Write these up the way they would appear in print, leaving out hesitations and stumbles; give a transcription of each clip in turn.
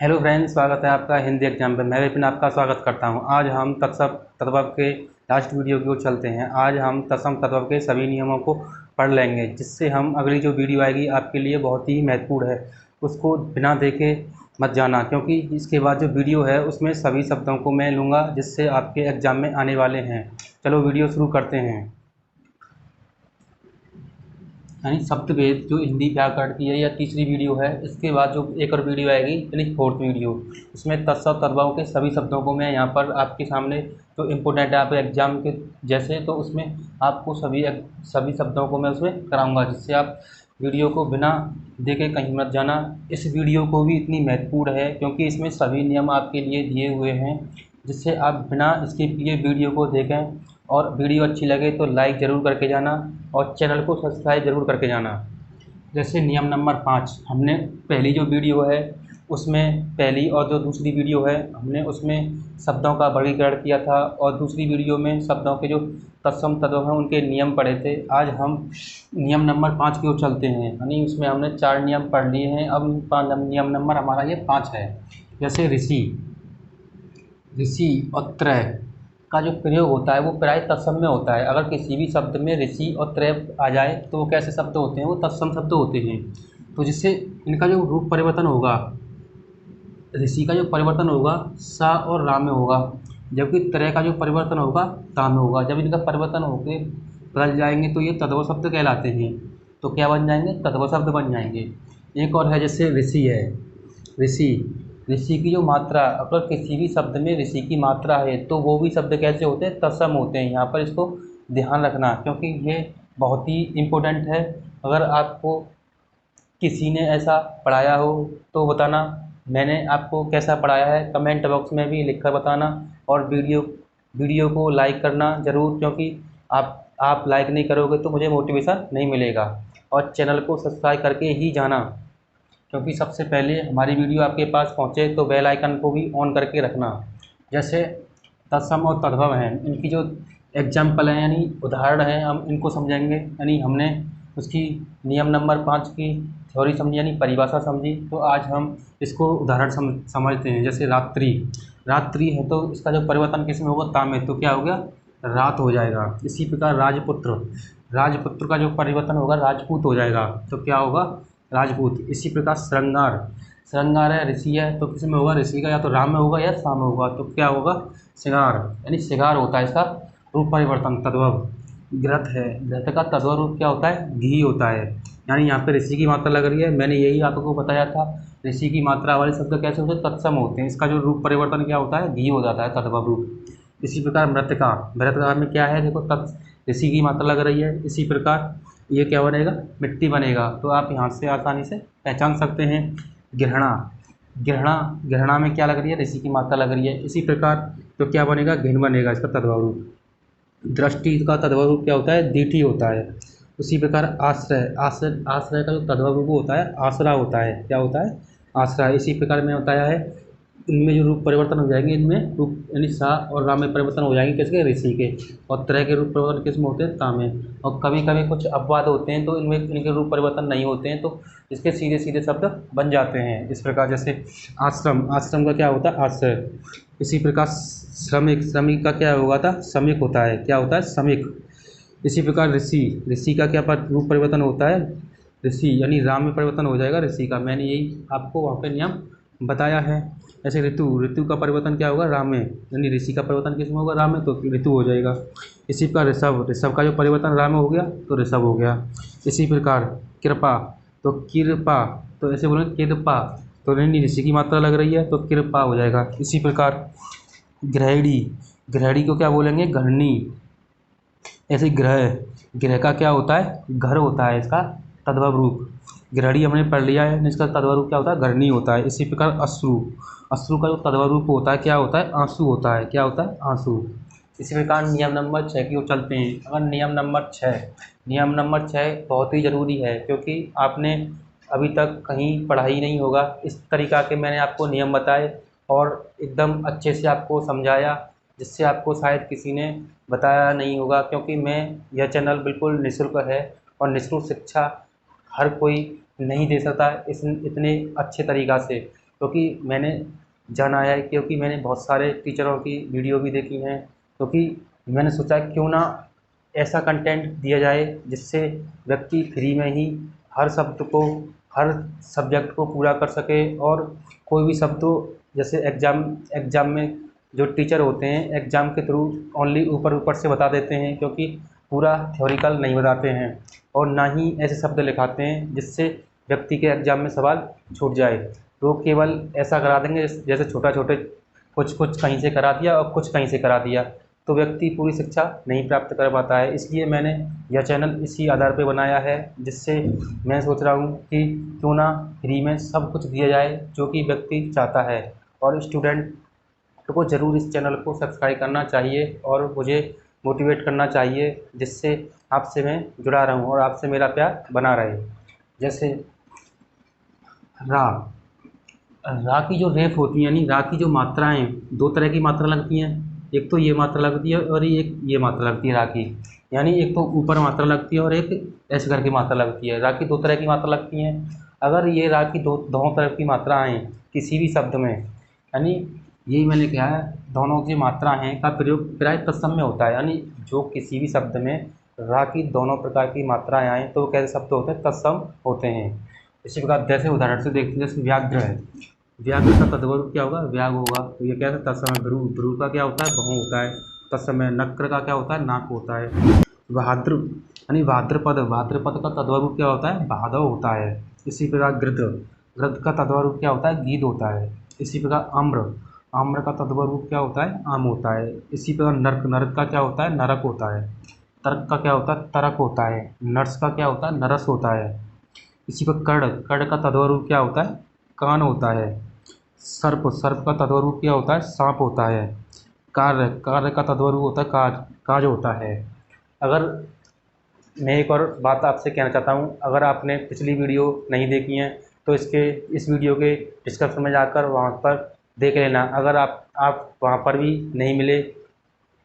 Hello friends, स्वागत है आपका हिंदी एग्जाम पे। मैं विपिन आपका स्वागत करता हूं। आज हम तत्व के लास्ट वीडियो की ओर चलते हैं। आज हम तत्व के सभी नियमों को पढ़ लेंगे, जिससे हम अगली जो वीडियो आएगी आपके लिए बहुत ही महत्वपूर्ण है, उसको बिना देखे मत जाना, क्योंकि इसके बाद जो वीडियो है उसमें सभी शब्दों को मैं लूँगा जिससे आपके एग्ज़ाम में आने वाले हैं। चलो वीडियो शुरू करते हैं। यानी शब्दभेद जो हिंदी व्याकरण की है, यह तीसरी वीडियो है। इसके बाद जो एक और वीडियो आएगी यानी फोर्थ वीडियो, उसमें तत्सम के सभी शब्दों को मैं यहाँ पर आपके सामने जो इम्पोर्टेंट है आप एग्जाम के जैसे, तो उसमें आपको सभी शब्दों को मैं उसमें कराऊंगा, जिससे आप वीडियो को बिना देखे कहीं मत जाना। इस वीडियो को भी इतनी महत्वपूर्ण है क्योंकि इसमें सभी नियम आपके लिए दिए हुए हैं, जिससे आप बिना स्किप किए वीडियो को देखें। और वीडियो अच्छी लगे तो लाइक ज़रूर करके जाना और चैनल को सब्सक्राइब ज़रूर करके जाना। जैसे नियम नंबर 5, हमने पहली जो वीडियो है उसमें, पहली और जो दूसरी वीडियो है हमने उसमें शब्दों का वर्गीकरण किया था, और दूसरी वीडियो में शब्दों के जो तत्सम तत्व हैं उनके नियम पढ़े थे। आज हम नियम नंबर 5 की ओर चलते हैं, यानी उसमें हमने 4 नियम पढ़ लिए हैं। अब नियम नंबर हमारा ये 5 है। जैसे ऋषि, ऋषि और त्रय का जो प्रयोग होता है वो प्राय तत्सम में होता है। अगर किसी भी शब्द में ऋषि और त्रय आ जाए तो वो कैसे शब्द होते हैं, वो तत्सम शब्द होते हैं। तो जिससे इनका जो रूप परिवर्तन होगा, ऋषि का जो परिवर्तन होगा सा और रा में होगा, जबकि त्रय का जो परिवर्तन होगा ता में होगा। जब इनका परिवर्तन होकर बदल जाएंगे तो ये तद्भव शब्द कहलाते हैं। तो क्या बन जाएंगे? तद्भव शब्द बन जाएंगे। एक और है, जैसे ऋषि है। ऋषि, ऋषि की जो मात्रा, अगर किसी भी शब्द में ऋषि की मात्रा है तो वो भी शब्द कैसे होते हैं? तत्सम होते हैं। यहाँ पर इसको ध्यान रखना क्योंकि ये बहुत ही इम्पोर्टेंट है। अगर आपको किसी ने ऐसा पढ़ाया हो तो बताना, मैंने आपको कैसा पढ़ाया है कमेंट बॉक्स में भी लिखकर बताना। और वीडियो को लाइक करना ज़रूर, क्योंकि आप लाइक नहीं करोगे तो मुझे मोटिवेशन नहीं मिलेगा। और चैनल को सब्सक्राइब करके ही जाना, क्योंकि सबसे पहले हमारी वीडियो आपके पास पहुंचे तो बेल आइकन को भी ऑन करके रखना। जैसे तत्सम और तद्भव हैं, इनकी जो एग्जाम्पल हैं यानी उदाहरण हैं, हम इनको समझेंगे। यानी हमने उसकी नियम नंबर 5 की थ्योरी समझी यानी परिभाषा समझी, तो आज हम इसको उदाहरण समझते हैं। जैसे रात्रि, रात्रि है तो इसका जो परिवर्तन किस में होगा? ता में, तो क्या हो गया? रात हो जाएगा। इसी प्रकार राजपुत्र, राजपुत्र का जो परिवर्तन होगा राजपूत हो जाएगा, तो क्या होगा? राजपूत। इसी प्रकार श्रृंगार, श्रृंगार है ऋषि है तो किस में होगा? ऋषि का या तो राम में होगा या सा में होगा, तो क्या होगा? श्रृंगार, यानी श्रृंगार होता है इसका रूप परिवर्तन तद्भव। घृत है, घृत का तद्भव रूप क्या होता है? घी होता है। यानी यहाँ पे ऋषि की मात्रा लग रही है, मैंने यही आपको बताया था। ऋषि की मात्रा वाले शब्द कैसे होते हैं? तत्सम होते हैं। इसका जो रूप परिवर्तन क्या होता है? घी हो जाता है, तद्भव रूप। इसी प्रकार मृतका, मृतका में क्या है? देखो, ऋषि की मात्रा लग रही है। इसी प्रकार ये क्या बनेगा? मिट्टी बनेगा। तो आप यहाँ से आसानी से पहचान सकते हैं। ग्रहणा, ग्रहणा, ग्रहणा में क्या लग रही है? ऋषि की मात्रा लग रही है। इसी प्रकार तो क्या बनेगा? घिन बनेगा इसका तद्भव रूप। दृष्टि का तद्भव रूप क्या होता है? दीठी होता है। उसी प्रकार आश्रय, आश्रय का जो तद्भव रूप होता है आसरा होता है। क्या होता है? आसरा। इसी प्रकार मैंने बताया है, इनमें जो रूप परिवर्तन हो जाएंगे, इनमें रूप यानी सा और रा में परिवर्तन हो जाएंगे किसके? ऋषि के। और त्रय के रूप परिवर्तन किस में होते हैं? ता में। और कभी कभी कुछ अपवाद होते हैं तो इनमें इनके रूप परिवर्तन नहीं होते हैं, तो इसके सीधे सीधे शब्द बन जाते हैं। इस प्रकार जैसे आश्रम, आश्रम का क्या होता है? आश्रय। इसी प्रकार श्रमिक, श्रमिक का क्या होगा था? श्रमिक होता है। क्या होता है? श्रमिक। इसी प्रकार ऋषि, ऋषि का क्या रूप परिवर्तन होता है? ऋषि, यानी राम में परिवर्तन हो जाएगा ऋषि का। मैंने यही आपको वहाँ पे नियम बताया है। ऐसे ऋतु, ऋतु का परिवर्तन क्या होगा? राम में, यानी ऋषि का परिवर्तन किस में होगा? राम में, तो ऋतु हो जाएगा। इसी प्रकार ऋषभ, ऋषभ का जो परिवर्तन राम में हो गया तो ऋषभ हो गया। इसी प्रकार कृपा, तो कृपा, तो ऐसे बोलेंगे कृपा, तो नहीं ऋषि की मात्रा लग रही है तो कृपा हो जाएगा। इसी प्रकार ग्रहणी, ग्रहणी को क्या बोलेंगे? घरणी। ऐसे ग्रह, ग्रह का क्या होता है? घर होता है इसका तद्भव रूप। ग्रहणी हमने पढ़ लिया है, इसका तद्भव रूप क्या होता है? घरणी होता है। इसी प्रकार अश्रु, अश्रु का जो तद्भव रूप होता है क्या होता है? आंसू होता है। क्या होता है? आंसू। इसी प्रकार नियम नंबर 6 की ओर चलते हैं। अगर नियम नंबर 6, नियम नंबर 6 बहुत ही ज़रूरी है, क्योंकि आपने अभी तक कहीं पढ़ा ही नहीं होगा। इस तरीक़ा के मैंने आपको नियम बताए और एकदम अच्छे से आपको समझाया, जिससे आपको शायद किसी ने बताया नहीं होगा, क्योंकि मैं, यह चैनल बिल्कुल निःशुल्क है और निःशुल्क शिक्षा हर कोई नहीं दे सकता इतने अच्छे तरीक़ा से। क्योंकि मैंने जाना है, क्योंकि मैंने बहुत सारे टीचरों की वीडियो भी देखी हैं, क्योंकि मैंने सोचा क्यों ना ऐसा कंटेंट दिया जाए जिससे व्यक्ति फ्री में ही हर शब्द को, हर सब्जेक्ट को पूरा कर सके। और कोई भी शब्द हो, जैसे एग्ज़ाम में जो टीचर होते हैं एग्ज़ाम के थ्रू ओनली ऊपर ऊपर से बता देते हैं, क्योंकि पूरा थ्योरिकल नहीं बताते हैं, और ना ही ऐसे शब्द लिखाते हैं जिससे व्यक्ति के एग्ज़ाम में सवाल छूट जाए। तो केवल ऐसा करा देंगे जैसे छोटा छोटे कुछ कुछ कहीं से करा दिया और कुछ कहीं से करा दिया, तो व्यक्ति पूरी शिक्षा नहीं प्राप्त कर पाता है। इसलिए मैंने यह चैनल इसी आधार पर बनाया है, जिससे मैं सोच रहा हूँ कि क्यों ना फ्री में सब कुछ दिया जाए जो कि व्यक्ति चाहता है। और स्टूडेंट को ज़रूर इस चैनल को सब्सक्राइब करना चाहिए और मुझे मोटिवेट करना चाहिए, जिससे आपसे मैं जुड़ा रहूं और आपसे मेरा प्यार बना रहे। जैसे रा रा की जो रेफ होती है, यानी रा की जो मात्राएं, दो तरह की मात्रा लगती हैं। एक तो ये मात्रा लगती है और एक ये मात्रा लगती है रा की, यानी एक तो ऊपर मात्रा लगती है और एक ऐसे करके मात्रा लगती है। रा की दो तरह की मात्रा लगती हैं। अगर ये रा की दोनों तरफ की मात्रा आएँ किसी भी शब्द में, यानी यही मैंने कहा है, दोनों की मात्रा हैं का प्रयोग प्राय तत्सम में होता है, यानी जो किसी भी शब्द में रा की दोनों प्रकार की मात्राएं आएँ तो वो कैसे शब्द होते हैं, तत्सम होते हैं। इसी प्रकार जैसे उदाहरण से देखते हैं, जैसे व्याघ्र है, व्याघ्र का तद्भव क्या होगा, व्याघ होगा, तो ये क्या है, तत्सम है। भ्रू, भ्रू का क्या होता है, बहु होता है, तत्सम है। नक्र का क्या होता है, नाक होता है। भाद्र यानी भाद्रपद, भाद्रपद का तद्भव क्या होता है, भादव होता है। इसी प्रकार गृध, गृध का तद्भव क्या होता है, गीध होता है। इसी प्रकार आम्र, आम्र का तद्भव क्या होता है, आम होता है। इसी प्रकार नर्क, नर्क का क्या होता है, नरक होता है। तर्क का क्या होता है, तरक होता है। नर्स का क्या होता है, नरस होता है। इसी पर कर्ण, कर्ण का तद्भव क्या होता है, कान होता है। सर्प, सर्प का तद्भव क्या होता है, सांप होता है। कार्य, कार्य का तद्भव होता है काज, काज होता है। अगर मैं एक और बात आपसे कहना चाहता हूँ, अगर आपने पिछली वीडियो नहीं देखी है तो इस वीडियो के डिस्क्रिप्शन में जाकर वहाँ पर देख लेना। अगर आप वहाँ पर भी नहीं मिले,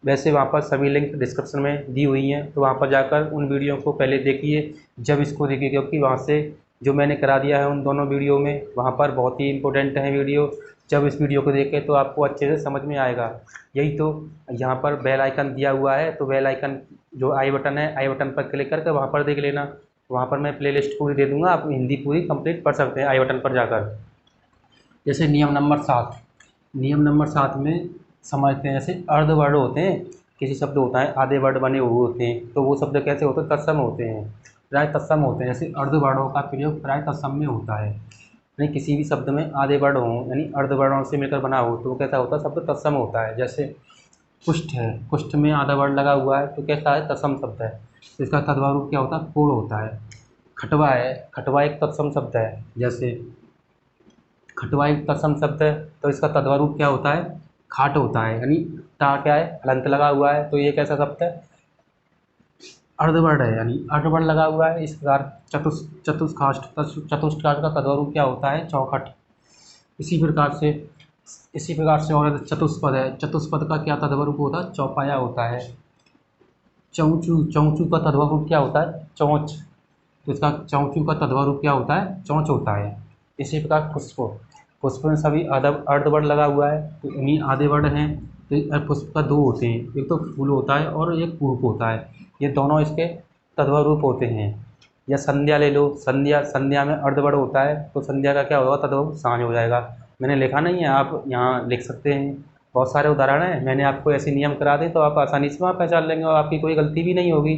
वैसे वहाँ पर सभी लिंक डिस्क्रिप्शन में दी हुई हैं, तो वहाँ पर जाकर उन वीडियो को पहले देखिए जब इसको देखिए, क्योंकि वहाँ से जो मैंने करा दिया है उन दोनों वीडियो में, वहाँ पर बहुत ही इंपॉर्टेंट है वीडियो। जब इस वीडियो को देखें तो आपको अच्छे से समझ में आएगा। यही तो यहाँ पर बेल आइकन दिया हुआ है, तो बेल आइकन जो आई बटन है, आई बटन पर क्लिक करके वहाँ पर देख लेना। वहाँ पर मैं प्लेलिस्ट पूरी दे दूँगा, आप हिंदी पूरी कंप्लीट पढ़ सकते हैं आई बटन पर जाकर। जैसे नियम नंबर 7, नियम नंबर 7 में समझते हैं, जैसे अर्ध वर्ण होते हैं, किसी शब्द होता है आधे वर्ण बने हुए होते हैं, तो वो शब्द कैसे होते हैं, तत्सम होते हैं, प्राय तत्सम होते हैं। जैसे अर्ध वर्णों का प्रयोग प्राय तत्सम में होता है, यानी किसी भी शब्द में आधे वर्ण हो, यानी अर्ध वर्णों से मिलकर बना हो, तो वो कैसा होता है, शब्द तत्सम होता है। जैसे कुष्ठ है, कुष्ठ में आधा वर्ण लगा हुआ है, तो कैसा है, तत्सम शब्द है। इसका तद्भव रूप क्या होता है, पूर्ण होता है। खटवा है, खटवा एक तत्सम शब्द है। जैसे खटवा एक तत्सम शब्द है, तो इसका तद्भव रूप क्या होता है, खाट होता है, यानी टा क्या है, हलंत लगा हुआ है, तो ये कैसा शब्द है, अर्धवर्ण है, यानी अर्धवर्ण लगा हुआ है। इस प्रकार चतुष्काष्ठ, चतुष्काष्ठ का तद्भव रूप क्या होता है, चौखट। इसी प्रकार से और चतुष्पद है, चतुष्पद का क्या तद्भव रूप होता है, चौपाया होता है। चौचू, चौचू का तद्भव रूप क्या होता है, चौंच, तो इसका चौचू का तद्भव रूप क्या होता है, चौंच होता है। इसी प्रकार पुष्प, पुष्प में सभी अर्धवर्ण लगा हुआ है, तो इन्हीं आधे वर्ण हैं। तो पुष्प का दो होते हैं, एक तो फूल होता है और एक पुष्प होता है, ये दोनों इसके तद्भव रूप होते हैं। या संध्या ले लो, संध्या, संध्या में अर्धवर्ण होता है, तो संध्या का क्या होगा, तद्भव सांझ हो जाएगा। मैंने लिखा नहीं है, आप यहाँ लिख सकते हैं, बहुत सारे उदाहरण हैं, मैंने आपको ऐसे नियम करा दें तो आप आसानी से वहाँ पहचान लेंगे और आपकी कोई गलती भी नहीं होगी।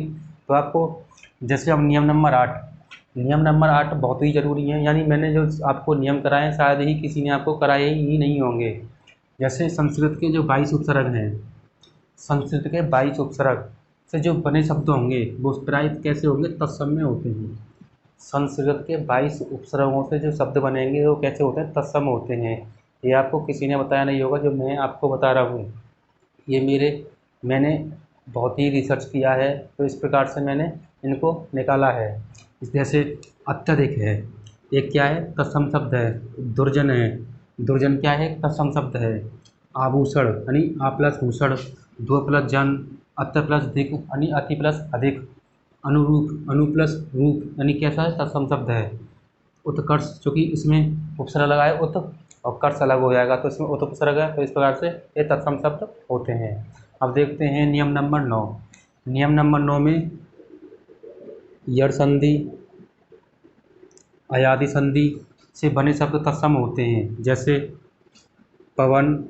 तो आपको, जैसे अब नियम नंबर 8, नियम नंबर 8 बहुत ही ज़रूरी है, यानी मैंने जो आपको नियम कराए हैं शायद ही किसी ने आपको कराए ही नहीं होंगे। जैसे संस्कृत के जो 22 उपसर्ग हैं, संस्कृत के 22 उपसर्ग से जो बने शब्द होंगे वो प्राय कैसे होंगे, तत्सम में होते हैं। संस्कृत के 22 उपसर्गों से जो शब्द बनेंगे वो कैसे होते हैं, तत्सम होते हैं। ये आपको किसी ने बताया नहीं होगा, जो मैं आपको बता रहा हूँ ये मैंने बहुत ही रिसर्च किया है, तो इस प्रकार से मैंने इनको निकाला है। जैसे अत्यधिक है, एक क्या है, तत्सम शब्द है। दुर्जन है, दुर्जन क्या है, तत्सम शब्द है। आभूषण यानी आ प्लस भूषण, द्व प्लस जन, अत्य प्लस दिक यानी अति प्लस अधिक। अनुरूप, अनु प्लस रूप यानी कैसा है, तत्सम शब्द है। उत्कर्ष, चूँकि इसमें उपसर्ग लगा है, और कर्स अलग हो जाएगा तो इसमें उपसर्ग है। तो इस प्रकार से ये तत्सम शब्द होते हैं। अब देखते हैं नियम नंबर 9। नियम नंबर 9 में यड़ संधि, अयादि संधि से बने शब्द तत्सम होते हैं, जैसे पवन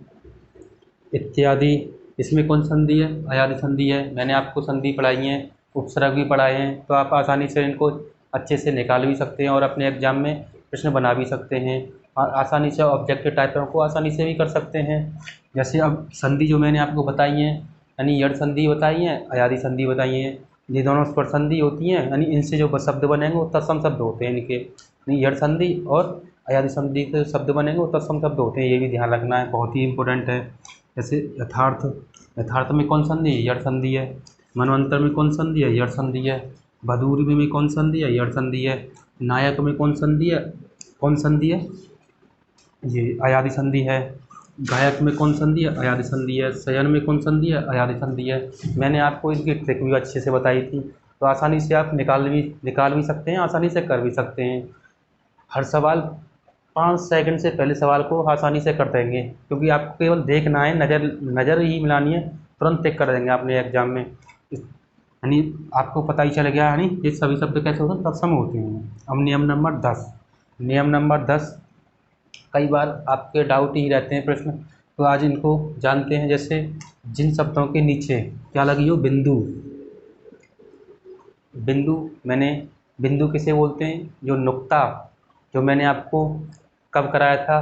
इत्यादि। इसमें कौन संधि है? अयादि संधि है। मैंने आपको संधि पढ़ाई है, उपसर्ग भी पढ़ाए हैं, तो आप आसानी से इनको अच्छे से निकाल भी सकते हैं और अपने एग्जाम में प्रश्न बना भी सकते हैं। आसानी से ऑब्जेक्टिव टाइपों को आसानी से भी कर सकते हैं। जैसे अब संधि जो मैंने आपको बताई है, यानी यड़ संधि बताई है, अयादि संधि बताई है, ये दोनों स्वर संधि होती हैं, यानी इनसे जो शब्द बनेंगे वो तत्सम शब्द होते हैं इनके। यानी यड़ संधि और अयादि संधि से शब्द बनेंगे वो तत्सम शब्द होते हैं, ये भी ध्यान रखना है, बहुत ही इंपॉर्टेंट है। जैसे यथार्थ, यथार्थ में कौन संधि है? यड़ संधि है। मनवंतर में कौन संधि है? यड़ संधि है। भदूरी में कौन संधि है? यड़ संधि है। नायक में कौन संधि है? कौन संधि है? ये अयादि संधि है। गायक में कौन संधि है? अयादि संधि है। शयन में कौन संधि है? अयादि संधि है। मैंने आपको इसकी ट्रिक भी अच्छे से बताई थी, तो आसानी से आप निकाल भी सकते हैं, आसानी से कर भी सकते हैं। हर सवाल 5 सेकंड से पहले सवाल को आसानी से कर देंगे, क्योंकि आपको केवल देखना है, नज़र ही मिलानी है, तुरंत टिक कर देंगे अपने एग्जाम में। यानी आपको पता ही चल गया, यानी ये सभी शब्द कैसे होते हैं? तत्सम होते हैं। अब नियम नंबर 10। नियम नंबर 10, कई बार आपके डाउट ही रहते हैं प्रश्न, तो आज इनको जानते हैं। जैसे जिन शब्दों के नीचे क्या लगी हो? बिंदु। बिंदु किसे बोलते हैं? जो नुक्ता, जो मैंने आपको कब कराया था,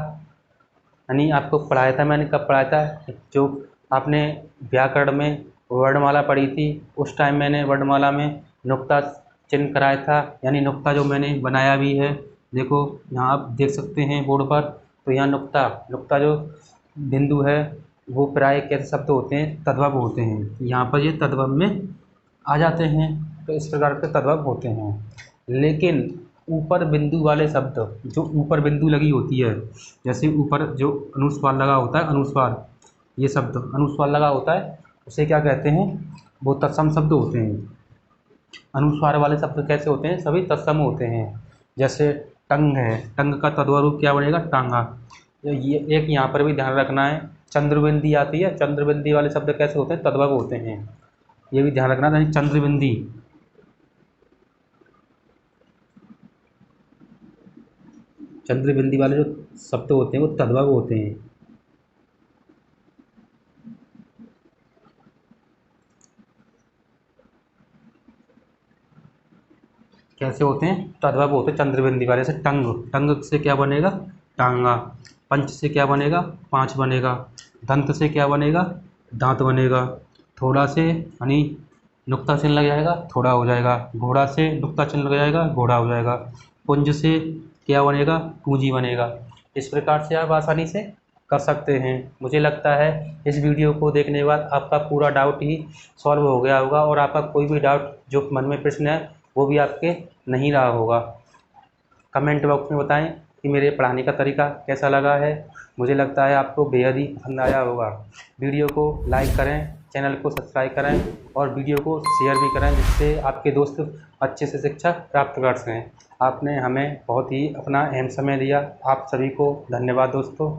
यानी आपको पढ़ाया था, मैंने कब पढ़ाया था? जो आपने व्याकरण में वर्णमाला पढ़ी थी, उस टाइम मैंने वर्णमाला में नुक्ता चिन्ह कराया था, यानी नुक्ता जो मैंने बनाया भी है। देखो यहाँ आप देख सकते हैं बोर्ड पर, तो यहाँ नुक्ता जो बिंदु है वो प्राय कैसे शब्द होते हैं? तद्भव होते हैं। यहाँ पर ये तद्भव में आ जाते हैं, तो इस प्रकार के तद्भव होते हैं। लेकिन ऊपर बिंदु वाले शब्द, जो ऊपर बिंदु लगी होती है, जैसे ऊपर जो अनुस्वार लगा होता है, अनुस्वार, ये शब्द अनुस्वार लगा होता है, उसे क्या कहते हैं? वो तत्सम शब्द होते हैं। अनुस्वार वाले शब्द कैसे होते हैं? सभी तत्सम होते हैं। जैसे टंग है, टंग का तद्भव रूप क्या बनेगा? टांगा। ये एक यहाँ पर भी ध्यान रखना है। चंद्रबिंदी आती है, चंद्रबिंदी वाले शब्द कैसे होते हैं? तद्भव होते हैं, ये भी ध्यान रखना। यानी चंद्रबिंदी, चंद्रबिंदी वाले जो शब्द होते हैं वो तद्भव होते हैं। कैसे होते हैं? तद्भव होते हैं चंद्रबिंदी वाले। जैसे टंग, टंग से क्या बनेगा? टांगा। पंच से क्या बनेगा? पाँच बनेगा। दंत से क्या बनेगा? दांत बनेगा। थोड़ा से यानी नुक्ता चिन्ह लग जाएगा, थोड़ा हो जाएगा। घोड़ा से नुक्ता चिन्ह लग जाएगा, घोड़ा हो जाएगा। पुंज से क्या बनेगा? पूंजी बनेगा। इस प्रकार से आप आसानी से कर सकते हैं। मुझे लगता है इस वीडियो को देखने के बाद आपका पूरा डाउट ही सॉल्व हो गया होगा, और आपका कोई भी डाउट जो मन में प्रश्न है वो भी आपके नहीं रहा होगा। कमेंट बॉक्स में बताएं कि मेरे पढ़ाने का तरीका कैसा लगा है। मुझे लगता है आपको बेहद ही पसंद आया होगा। वीडियो को लाइक करें, चैनल को सब्सक्राइब करें और वीडियो को शेयर भी करें, जिससे आपके दोस्त अच्छे से शिक्षा प्राप्त कर सकें। आपने हमें बहुत ही अपना अहम समय दिया। आप सभी को धन्यवाद दोस्तों।